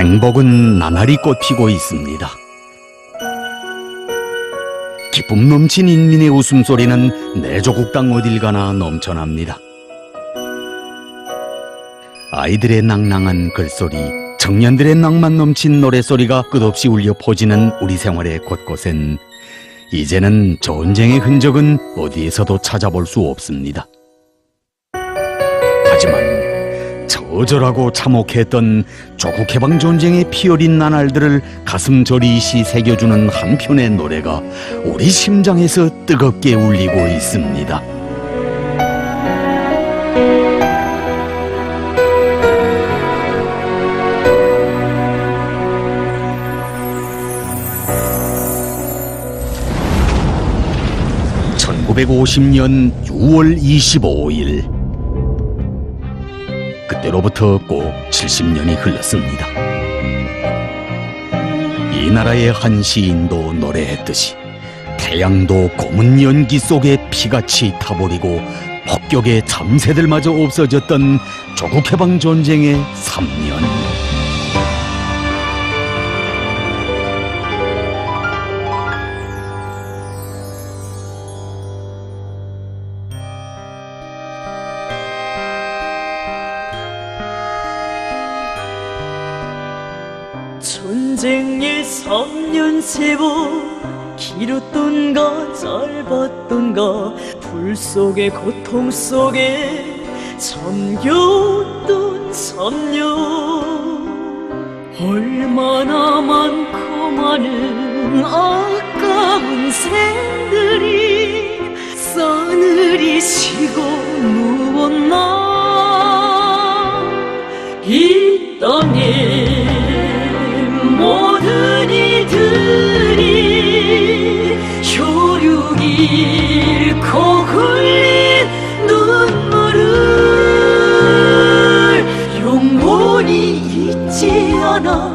행복은 나날이 꽃피고 있습니다. 기쁨 넘친 인민의 웃음소리는 내 조국 땅 어딜 가나 넘쳐납니다. 아이들의 낭낭한 글소리, 청년들의 낭만 넘친 노래소리가 끝없이 울려 퍼지는 우리 생활의 곳곳엔 이제는 전쟁의 흔적은 어디에서도 찾아볼 수 없습니다. 하지만 처절하고 참혹했던 조국 해방 전쟁의 피어린 나날들을 가슴 저리시 새겨주는 한 편의 노래가 우리 심장에서 뜨겁게 울리고 있습니다. (1950년 6월 25일) 그때로부터 꼭 70년이 흘렀습니다. 이 나라의 한 시인도 노래했듯이 태양도 검은 연기 속에 피같이 타버리고 폭격의 참새들마저 없어졌던 조국 해방 전쟁의 3년. 전쟁의 3년 세월 길었던가 짧았던가 불 속에 고통 속에 잠겼던 3년 얼마나 많고 많은 아까운 생들이 싸늘히 쉬고 누웠나 이 땅에 모든 이들이 혈육 잃고 흘린 눈물을 영원히 잊지 않아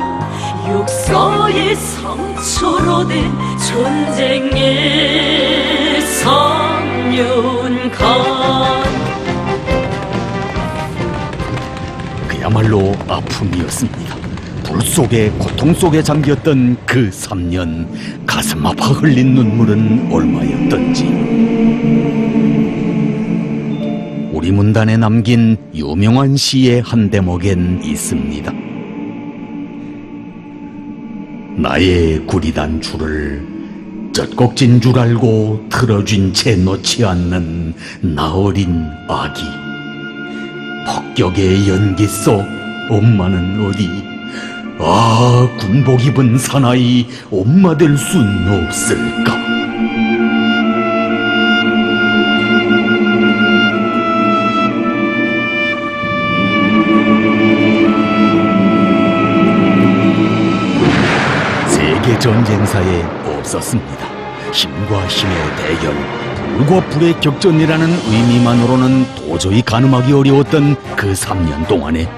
역사의 상처로 된 전쟁의 3년간 그야말로 아픔이었습니다. 불 속에 고통 속에 잠겼던 그 3년, 가슴 아파 흘린 눈물은 얼마였던지. 우리 문단에 남긴 유명한 시의 한 대목엔 있습니다. 나의 구리단 줄을 젖꼭진 줄 알고 틀어쥔 채 놓지 않는 나 어린 아기. 폭격의 연기 속 엄마는 어디? 아, 군복 입은 사나이 엄마 될 순 없을까? 세계 전쟁사에 없었습니다. 힘과 힘의 대결, 불과 불의 격전이라는 의미만으로는 도저히 가늠하기 어려웠던 그 3년 동안에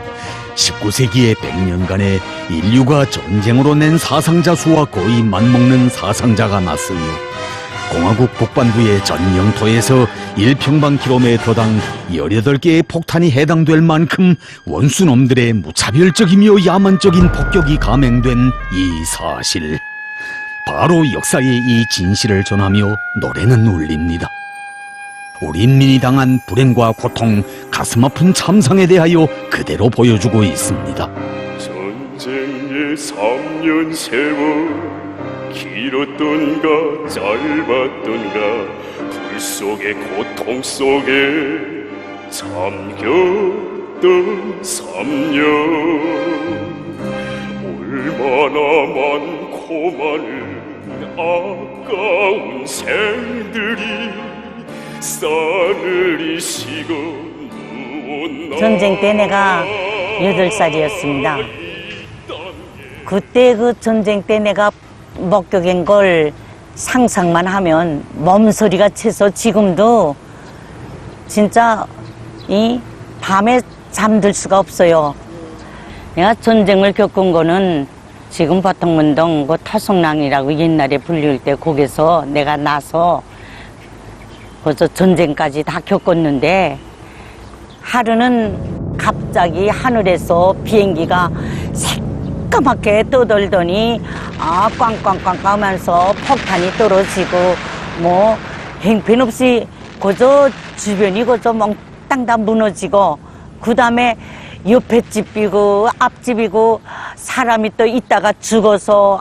19세기의 100년간의 인류가 전쟁으로 낸 사상자 수와 거의 맞먹는 사상자가 났으며 공화국 북반구의 전 영토에서 1평방킬로미터당 18개의 폭탄이 해당될 만큼 원수놈들의 무차별적이며 야만적인 폭격이 감행된 이 사실. 바로 역사의 이 진실을 전하며 노래는 울립니다. 우리 인민이 당한 불행과 고통, 가슴 아픈 참상에 대하여 그대로 보여주고 있습니다. 전쟁의 3년 세월 길었던가 짧았던가 불 속에 고통 속에 잠겼던 3년 얼마나 많고 많은 아까운 생들이 싸늘히 식어 누웠나. 전쟁 때 내가 8살이었습니다. 그때 그 전쟁 때 내가 목격한 걸 상상만 하면 몸서리가 채서 지금도 진짜 이 밤에 잠들 수가 없어요. 내가 전쟁을 겪은 거는 지금 바통문동 그 타성랑이라고 옛날에 불릴 때 거기서 내가 나서 벌써 전쟁까지 다 겪었는데 하루는 갑자기 하늘에서 비행기가 새까맣게 떠돌더니 꽝꽝꽝꽝 하면서 폭탄이 떨어지고 뭐 형편없이 그저 주변이 그저 몽땅 다 무너지고 그 다음에 옆에 집이고 앞집이고 사람이 또 있다가 죽어서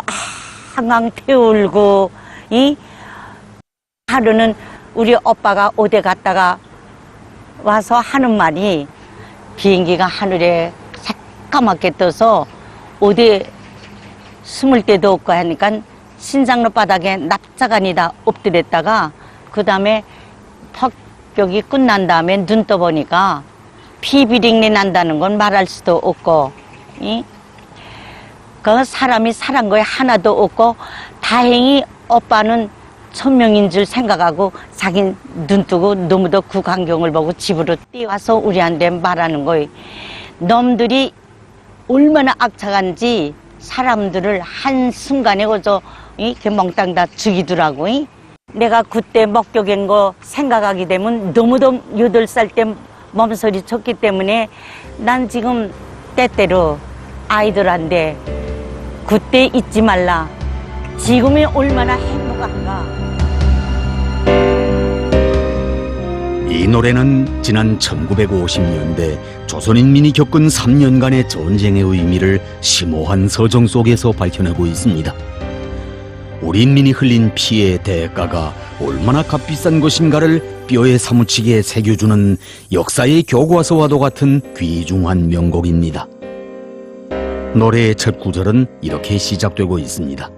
항상 태울고 하루는 우리 오빠가 어디 갔다가 와서 하는 말이 비행기가 하늘에 새까맣게 떠서 어디 숨을 데도 없고 하니까 신장로 바닥에 납작하니다 엎드렸다가 그 다음에 폭격이 끝난 다음에 눈 떠보니까 피비린내 난다는 건 말할 수도 없고 그 사람이 살한 거에 하나도 없고 다행히 오빠는 천명인 줄 생각하고 자기 눈 뜨고 너무도 그 광경을 보고 집으로 뛰어와서 우리한테 말하는 거예요. 놈들이 얼마나 악착한지 사람들을 한순간에 그저 이렇게 몽땅 다 죽이더라고. 내가 그때 목격한 거 생각하게 되면 너무도 8살 때 몸소리 쳤기 때문에 난 지금 때때로 아이들한테 그때 잊지 말라. 지금이 얼마나 행복한가. 이 노래는 지난 1950년대 조선인민이 겪은 3년간의 전쟁의 의미를 심오한 서정 속에서 밝혀내고 있습니다. 우리 인민이 흘린 피해의 대가가 얼마나 값비싼 것인가를 뼈에 사무치게 새겨주는 역사의 교과서와도 같은 귀중한 명곡입니다. 노래의 첫 구절은 이렇게 시작되고 있습니다.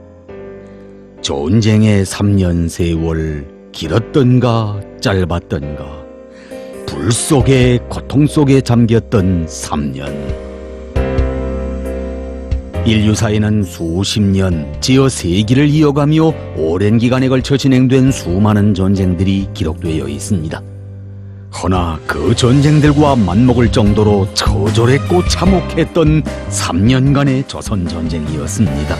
전쟁의 3년 세월 길었던가 짧았던가 불 속에 고통 속에 잠겼던 3년. 인류사에는 수십 년, 지어 세기를 이어가며 오랜 기간에 걸쳐 진행된 수많은 전쟁들이 기록되어 있습니다. 허나 그 전쟁들과 맞먹을 정도로 처절했고 참혹했던 3년간의 조선전쟁이었습니다.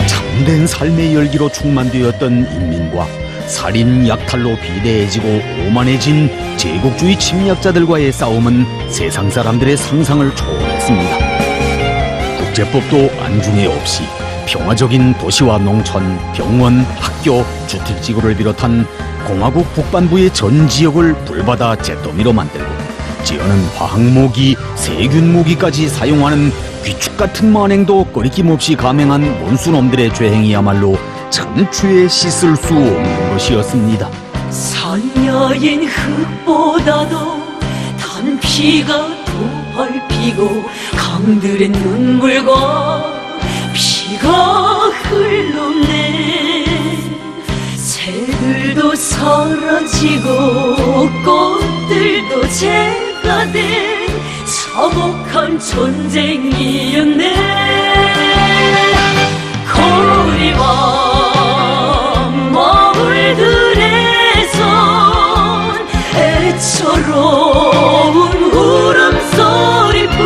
참된 삶의 열기로 충만되었던 인민과 살인, 약탈로 비대해지고 오만해진 제국주의 침략자들과의 싸움은 세상 사람들의 상상을 초월했습니다. 국제법도 안중에 없이 평화적인 도시와 농촌, 병원, 학교, 주택지구를 비롯한 공화국 북반부의 전 지역을 불바다 잿더미로 만들고 지어는 화학무기, 세균무기까지 사용하는 귀축같은 만행도 꺼리낌없이 감행한 원수놈들의 죄행이야말로 천추에 씻을 수 없는 것이었습니다. 선녀인 흙보다도 단 피가 더 헐피고 강들의 눈물과 피가 흘렀네. 새들도 사라지고 꽃들도 재가 된 참혹한 전쟁이었네. 거리와 마을들에선 애처로운 울음소리뿐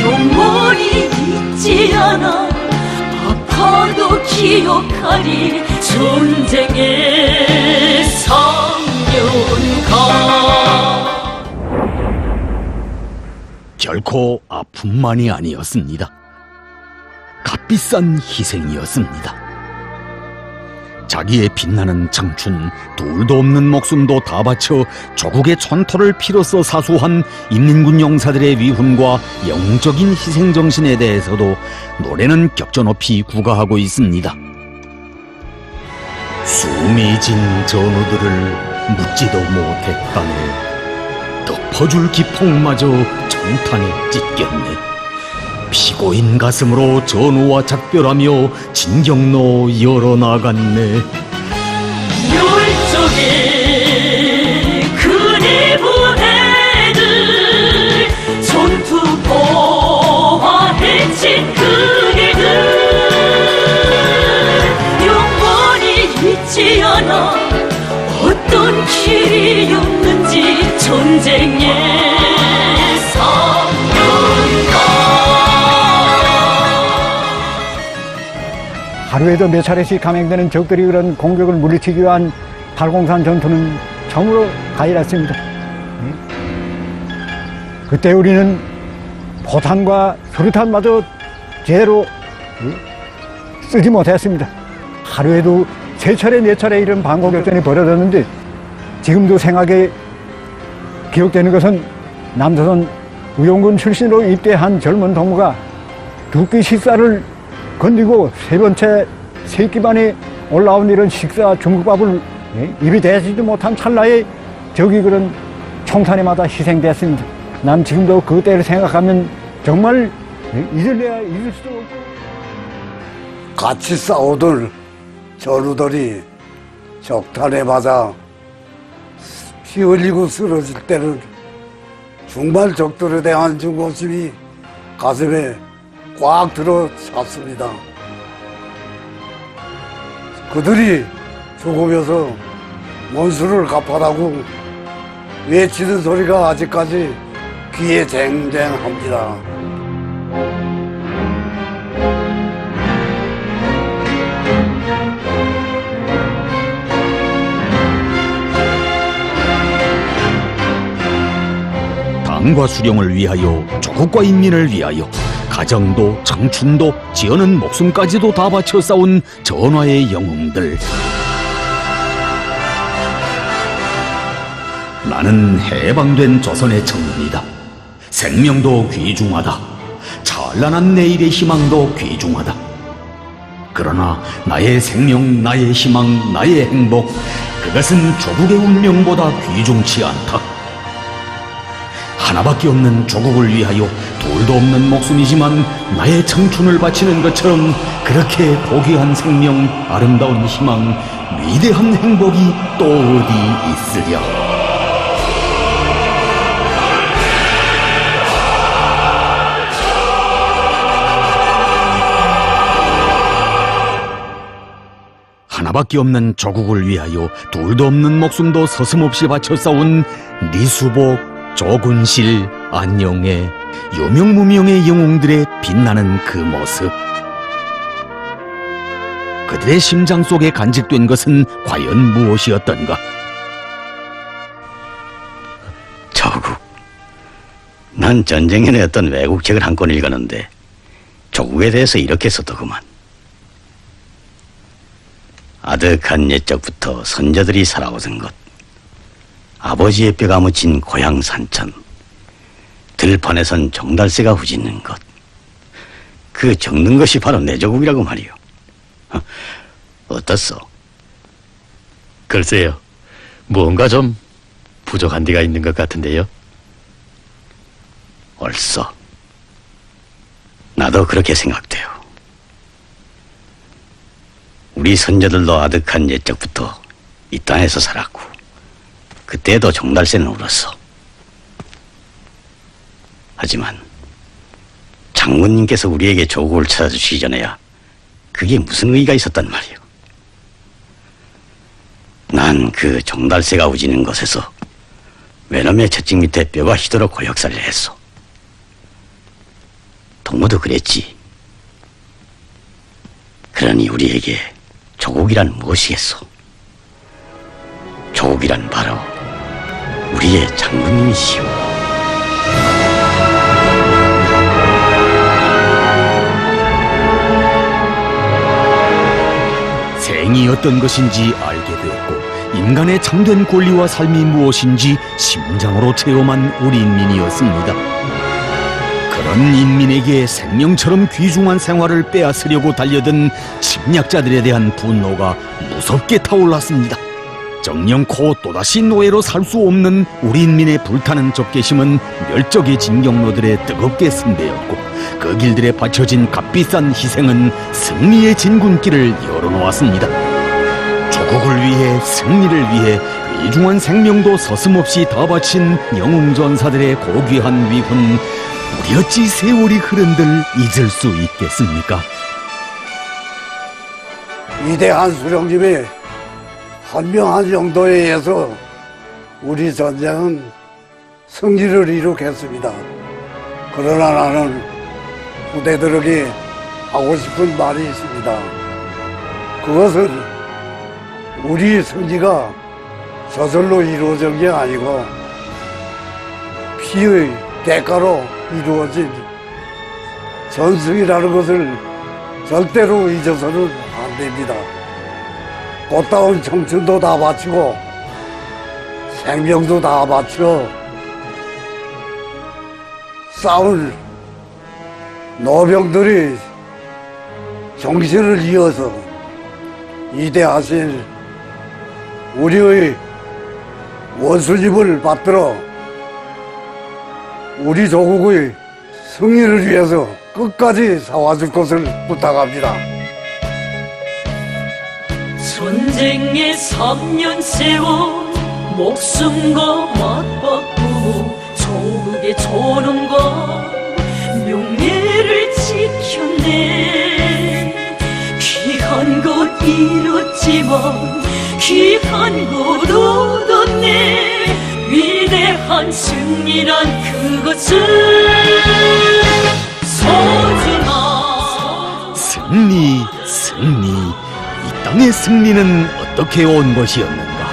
영원히 잊지 않아. 아파도 기억하리 전쟁의 3년간. 결코 아픔만이 아니었습니다. 값비싼 희생이었습니다. 자기의 빛나는 청춘, 둘도 없는 목숨도 다 바쳐 조국의 촌토를 피로써 사수한 인민군 용사들의 위훈과 영웅적인 희생정신에 대해서도 노래는 격조 높이 구가하고 있습니다. 수미진 전우들을 묻지도 못했다네. 덮어줄 기폭마저 정탄에 찢겼네. 피고인 가슴으로 전우와 작별하며 진경로 열어나갔네. 열정에 그네 부대들 전투포와 해친 그네들 영원히 잊지 않아. 어떤 길이었는지 전쟁의 3년간. 하루에도 몇 차례씩 감행되는 적들이 그런 공격을 물리치기 위한 팔공산 전투는 처음으로 가열했습니다. 그때 우리는 포탄과 수류탄마저 제대로 쓰지 못했습니다. 하루에도 3차례, 4차례 이런 방공격전이 벌어졌는데 지금도 생각에 기억되는 것은 남조선 의용군 출신으로 입대한 젊은 동무가 2끼 식사를 건디고 3번째 3끼 반에 올라온 이런 식사 중국밥을 입이 대지도 못한 찰나에 저기 그런 총탄에마다 희생됐습니다. 난 지금도 그때를 생각하면 정말 잊을래야 잊을 수도 없고. 같이 싸우던 전우들이 적탄에 맞아 피 흘리고 쓰러질 때는 정말 적들에 대한 증오심이 가슴에 꽉 들어 찼습니다. 그들이 죽으면서 원수를 갚아라고 외치는 소리가 아직까지 귀에 쟁쟁합니다. 당과 수령을 위하여 조국과 인민을 위하여 가정도 청춘도 지어는 목숨까지도 다 바쳐 싸운 전하의 영웅들. 나는 해방된 조선의 청년이다. 생명도 귀중하다. 찬란한 내일의 희망도 귀중하다. 그러나 나의 생명, 나의 희망, 나의 행복, 그것은 조국의 운명보다 귀중치 않다. 하나밖에 없는 조국을 위하여 둘도 없는 목숨이지만 나의 청춘을 바치는 것처럼 그렇게 고귀한 생명, 아름다운 희망, 위대한 행복이 또 어디 있으랴. 하나밖에 없는 조국을 위하여 둘도 없는 목숨도 서슴없이 바쳐 싸운 리수복, 조군실, 안영애, 유명무명의 영웅들의 빛나는 그 모습. 그들의 심장 속에 간직된 것은 과연 무엇이었던가? 조국. 난 전쟁에는 어떤 외국 책을 한 권 읽었는데 조국에 대해서 이렇게 썼더구만. 아득한 옛적부터 선조들이 살아오던 것, 아버지의 뼈가 묻힌 고향 산천, 들판에선 종달새가 후짖는 것, 그 적는 것이 바로 내 조국이라고 말이오. 어떻소? 글쎄요, 무언가 좀 부족한 데가 있는 것 같은데요. 옳소. 나도 그렇게 생각돼요. 우리 선조들도 아득한 옛적부터 이 땅에서 살았고 그때도 종달새는 울었어. 하지만 장군님께서 우리에게 조국을 찾아주시기 전에야 그게 무슨 의의가 있었단 말이오. 난 그 종달새가 우지는 곳에서 외놈의 채찍 밑에 뼈가 휘도록 고역살이를 했어. 동무도 그랬지. 그러니 우리에게 조국이란 무엇이겠소? 조국이란 바로 우리의 장군님이시오. 생이 어떤 것인지 알게 되었고 인간의 참된 권리와 삶이 무엇인지 심장으로 체험한 우리 인민이었습니다. 그런 인민에게 생명처럼 귀중한 생활을 빼앗으려고 달려든 침략자들에 대한 분노가 무섭게 타올랐습니다. 정령코 또다시 노예로 살 수 없는 우리 인민의 불타는 적개심은 멸적의 진경로들에 뜨겁게 승배였고 그 길들에 바쳐진 값비싼 희생은 승리의 진군길을 열어놓았습니다. 조국을 위해, 승리를 위해 귀중한 생명도 서슴없이 다 바친 영웅전사들의 고귀한 위훈, 우리 어찌 세월이 흐른들 잊을 수 있겠습니까? 위대한 수령님의 현명한 용도에 의해서 우리 전쟁은 승리를 이룩했습니다. 그러나 나는 후대들에게 하고 싶은 말이 있습니다. 그것은 우리 승리가 저절로 이루어진 게 아니고 피의 대가로 이루어진 전승이라는 것을 절대로 잊어서는 안 됩니다. 꽃다운 청춘도 다 바치고 생명도 다 바쳐 싸울 노병들이 정신을 이어서 위대하신 우리의 원수님을 받들어 우리 조국의 승리를 위해서 끝까지 싸워줄 것을 부탁합니다. 전쟁에 3년 세워 목숨과 맞바꾸고 조국의 존엄과 명예를 지켰네. 귀한 것 잃었지만 귀한 것 얻었네. 위대한 승리란 그것을 소중한 승리, 승리. 이 땅의 승리는 어떻게 온 것이었는가?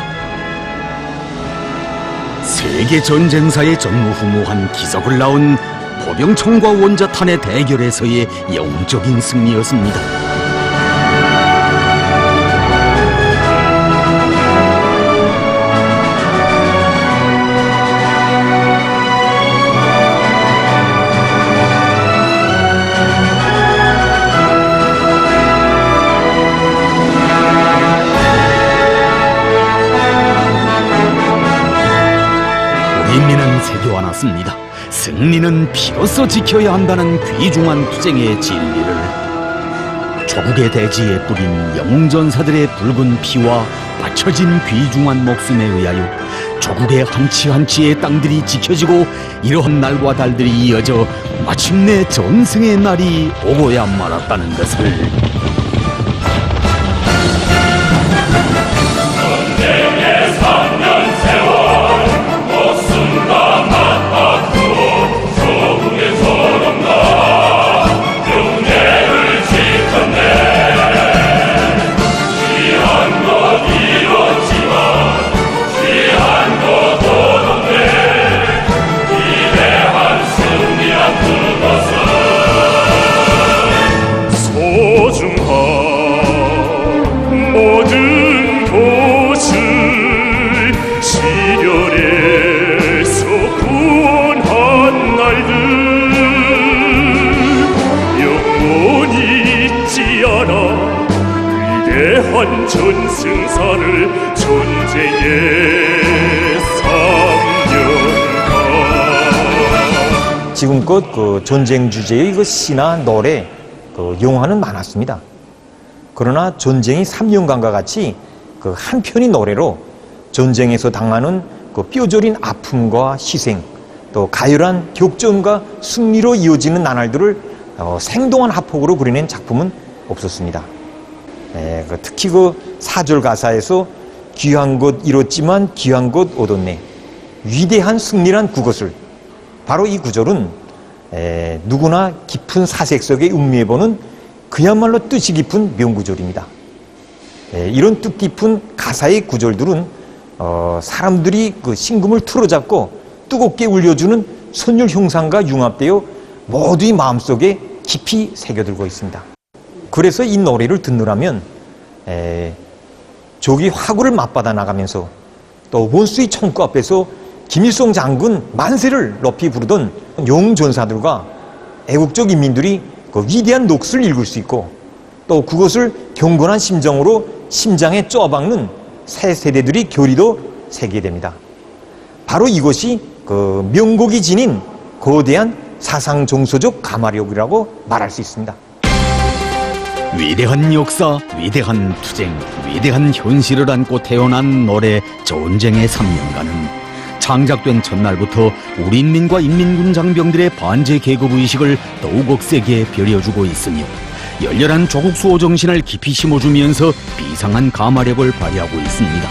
세계 전쟁사의 전무후무한 기적을 낳은 보병청과 원자탄의 대결에서의 영적인 승리였습니다. 인민은 새겨안았습니다. 승리는 피로써 지켜야 한다는 귀중한 투쟁의 진리를. 조국의 대지에 뿌린 영웅전사들의 붉은 피와 바쳐진 귀중한 목숨에 의하여 조국의 한치 한치의 땅들이 지켜지고 이러한 날과 달들이 이어져 마침내 전승의 날이 오고야 말았다는 것을. 모든 것을 시련에서 구원한 날들 영원히 잊지 않아 위대한 전승사를 전쟁의 3년간. 지금껏 그 전쟁 주제의 그 시나 노래, 그 영화는 많았습니다. 그러나 전쟁이 3년간과 같이 그 한 편의 노래로 전쟁에서 당하는 그 뼈저린 아픔과 희생, 또 가열한 격전과 승리로 이어지는 나날들을 생동한 합곡으로 그려낸 작품은 없었습니다. 특히 그 4절 가사에서 귀한 것 잃었지만 귀한 것 얻었네. 위대한 승리란 그것을. 바로 이 구절은 누구나 깊은 사색 속에 음미해보는 그야말로 뜻이 깊은 명구절입니다. 이런 뜻 깊은 가사의 구절들은 사람들이 그 심금을 틀어잡고 뜨겁게 울려주는 선율 형상과 융합되어 모두의 마음속에 깊이 새겨들고 있습니다. 그래서 이 노래를 듣느라면 조기 화구를 맞받아 나가면서 또 원수의 총구 앞에서 김일성 장군 만세를 높이 부르던 영웅전사들과 애국적 인민들이 그 위대한 녹스를 읽을 수 있고 또 그것을 경건한 심정으로 심장에 쪼아박는 새 세대들이 교리도 새기게 됩니다. 바로 이것이 그 명곡이 지닌 거대한 사상 정서적 가마력이라고 말할 수 있습니다. 위대한 역사, 위대한 투쟁, 위대한 현실을 안고 태어난 노래 전쟁의 3년간은 창작된 첫날부터 우리 인민과 인민군 장병들의 반제 계급의식을 더욱 억세게 벼려주고 있으며 열렬한 조국 수호 정신을 깊이 심어주면서 비상한 가마력을 발휘하고 있습니다.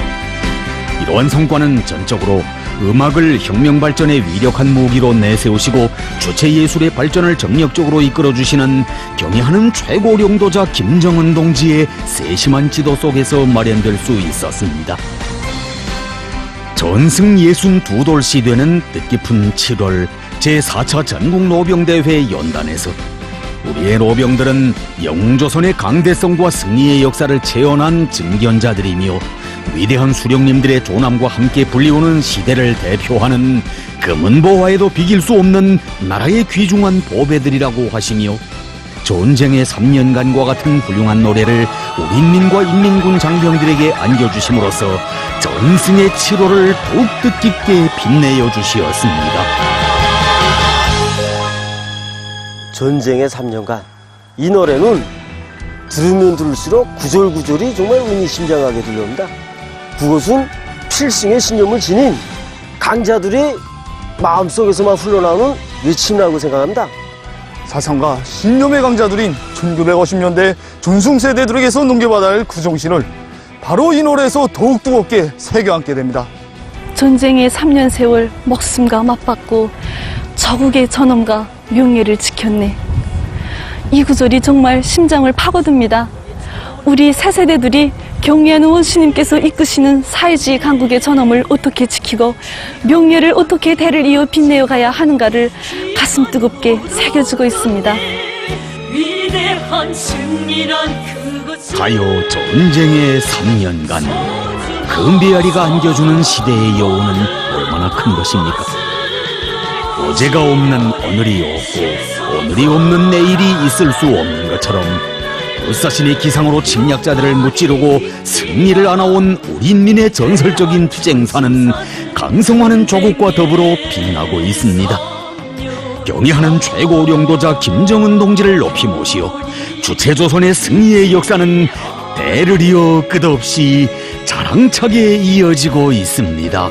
이러한 성과는 전적으로 음악을 혁명 발전의 위력한 무기로 내세우시고 주체예술의 발전을 정력적으로 이끌어주시는 경애하는 최고領導자 김정은 동지의 세심한 지도 속에서 마련될 수 있었습니다. 전승 62돌시 되는 뜻깊은 7월 제4차 전국노병대회 연단에서 우리의 노병들은 영조선의 강대성과 승리의 역사를 체험한 증견자들이며 위대한 수령님들의 조남과 함께 불리우는 시대를 대표하는 금은보화에도 비길 수 없는 나라의 귀중한 보배들이라고 하시며 전쟁의 3년간과 같은 훌륭한 노래를 우리 인민과 인민군 장병들에게 안겨주심으로써 전승의 7호를 더욱 뜻깊게 빛내어 주시었습니다. 전쟁의 3년간 이 노래는 들으면 들을수록 구절구절이 정말 의미심장하게 들려옵니다. 그것은 필승의 신념을 지닌 강자들이 마음속에서만 흘러나오는 외침이라고 생각합니다. 사상과 신념의 강자들인 1950년대 전승세대들에게서 넘겨받아야 할 그 정신을 바로 이 노래에서 더욱 뜨겁게 새겨안게 됩니다. 전쟁의 3년 세월 목숨과 맞받고 저국의 전엄과 명예를 지켰네. 이 구절이 정말 심장을 파고듭니다. 우리 새 세대들이 경리하는 원수님께서 이끄시는 사회주의 강국의 전엄을 어떻게 지키고 명예를 어떻게 대를 이어 빛내어 가야 하는가를 가슴 뜨겁게 새겨주고 있습니다. 위대한 승리란 그것을 가요 전쟁의 3년간 그 메아리가 안겨주는 시대의 여운은 얼마나 큰 것입니까? 어제가 없는 오늘이 없고 오늘이 없는 내일이 있을 수 없는 것처럼 불사신의 기상으로 침략자들을 무찌르고 승리를 안아온 우리 인민의 전설적인 투쟁사는 강성하는 조국과 더불어 빛나고 있습니다. 경의하는 최고領導자 김정은 동지를 높이 모시어 주체조선의 승리의 역사는 대를 이어 끝없이 자랑차게 이어지고 있습니다.